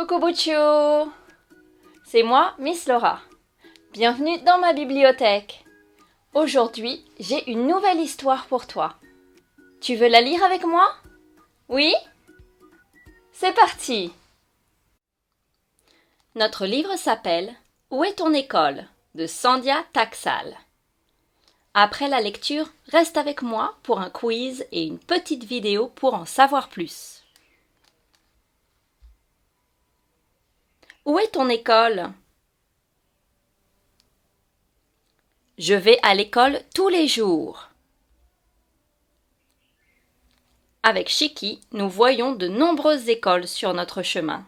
Coucou Bouchou! C'est moi, Miss Laura. Bienvenue dans ma bibliothèque. Aujourd'hui, j'ai une nouvelle histoire pour toi. Tu veux la lire avec moi? Oui? C'est parti! Notre livre s'appelle « Où est ton école ?» de Sandhya Taksal. Après la lecture, reste avec moi pour un quiz et une petite vidéo pour en savoir plus. Où est ton école? Je vais à l'école tous les jours. Avec Shiki, nous voyons de nombreuses écoles sur notre chemin.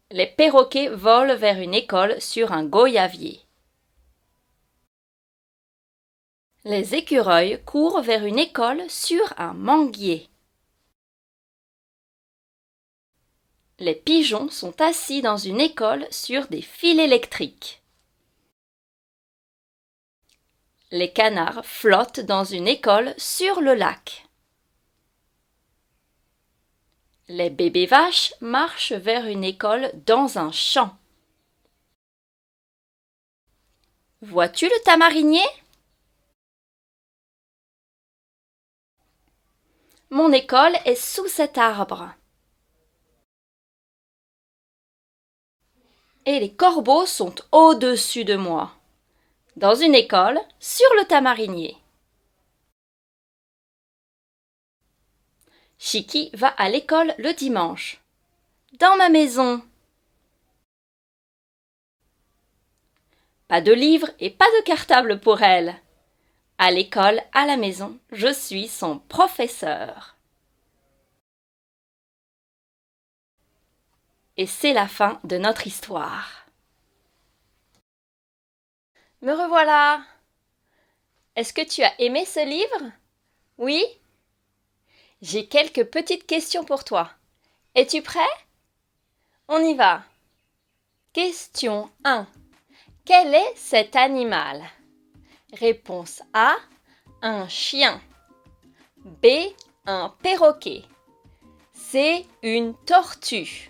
Les perroquets volent vers une école sur un goyavier. Les écureuils courent vers une école sur un manguier. Les pigeons sont assis dans une école sur des fils électriques. Les canards flottent dans une école sur le lac. Les bébés vaches marchent vers une école dans un champ. Vois-tu le tamarinier? Mon école est sous cet arbre. Et les corbeaux sont au-dessus de moi. Dans une école, sur le tamarinier. Shiki va à l'école le dimanche. Dans ma maison. Pas de livre et pas de cartable pour elle. À l'école, à la maison, je suis son professeur. Et c'est la fin de notre histoire. Me revoilà. Est-ce que tu as aimé ce livre? Oui? J'ai quelques petites questions pour toi. Es-tu prêt? On y va. Question 1. Quel est cet animal? Réponse A. Un chien. B. Un perroquet. C. Une tortue.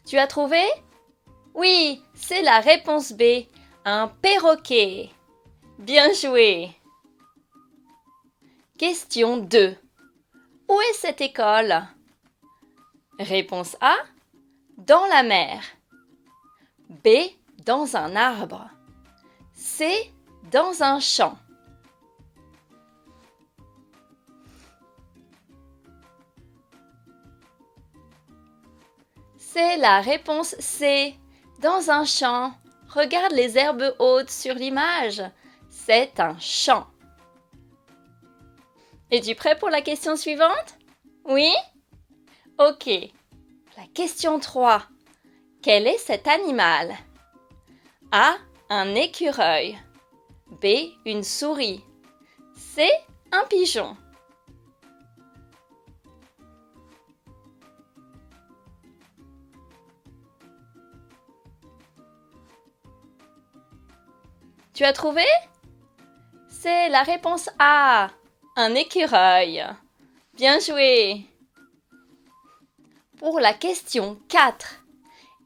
Tu as trouvé? Oui, c'est la réponse B. Un perroquet. Bien joué. Question 2. Où est cette école? Réponse A. Dans la mer. B. Dans un arbre. C. Dans un champ. C'est la réponse C. Dans un champ. Regarde les herbes hautes sur l'image. C'est un champ. Es-tu prêt pour la question suivante? Oui? Ok. La question 3. Quel est cet animal? A. Un écureuil. B. Une souris. C. Un pigeon. Tu as trouvé? C'est la réponse A. Un écureuil. Bien joué. Pour la question 4.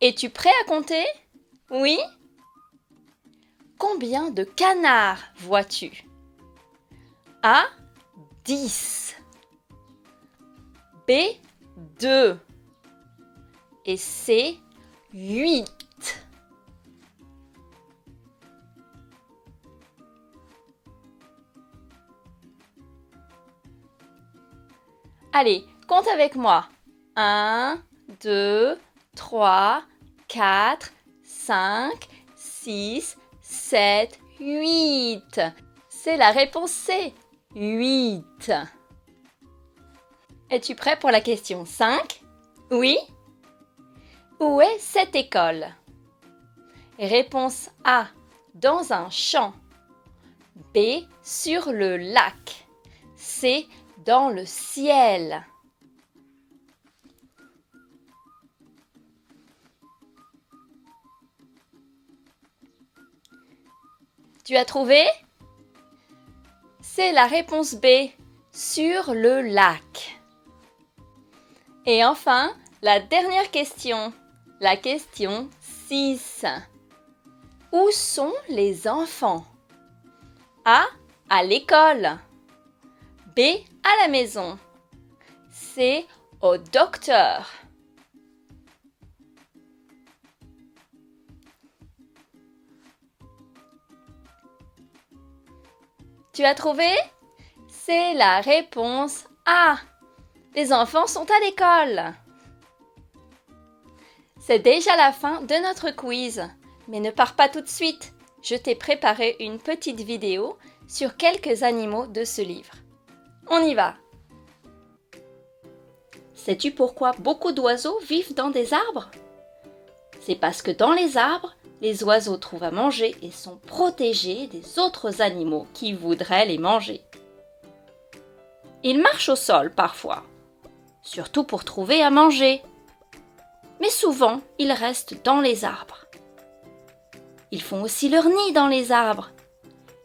Es-tu prêt à compter? Oui? Combien de canards vois-tu? A. 10. B. 2. Et C. 8. Allez, compte avec moi. 1, 2, 3, 4, 5, 6, 7, 8. C'est la réponse C. 8. Es-tu prêt pour la question 5? Oui? Où est cette école? Réponse A. Dans un champ. B. Sur le lac. C. Dans le ciel. Tu as trouvé? C'est la réponse B, sur le lac. Et enfin, la dernière question, la question 6. Où sont les enfants? A. À l'école. B. À la maison. C. Au docteur. Tu as trouvé? C'est la réponse A. Les enfants sont à l'école. C'est déjà la fin de notre quiz. Mais ne pars pas tout de suite. Je t'ai préparé une petite vidéo sur quelques animaux de ce livre. On y va. Sais-tu pourquoi beaucoup d'oiseaux vivent dans des arbres? C'est parce que dans les arbres, les oiseaux trouvent à manger et sont protégés des autres animaux qui voudraient les manger. Ils marchent au sol parfois, surtout pour trouver à manger. Mais souvent, ils restent dans les arbres. Ils font aussi leur nid dans les arbres.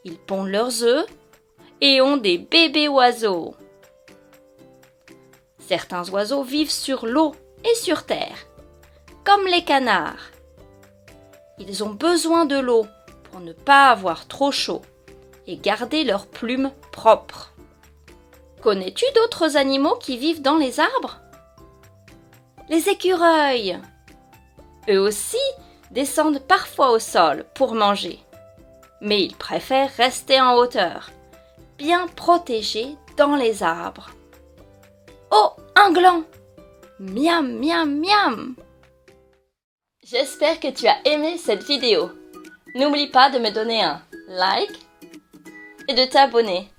Ils pondent leurs œufs et ont des bébés oiseaux. Certains oiseaux vivent sur l'eau et sur terre, comme les canards. Ils ont besoin de l'eau pour ne pas avoir trop chaud et garder leurs plumes propres. Connais-tu d'autres animaux qui vivent dans les arbres? Les écureuils. Eux aussi descendent parfois au sol pour manger, mais ils préfèrent rester en hauteur, bien protégés dans les arbres. Oh, un gland! Miam, miam, miam! J'espère que tu as aimé cette vidéo. N'oublie pas de me donner un like et de t'abonner.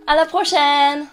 À la prochaine!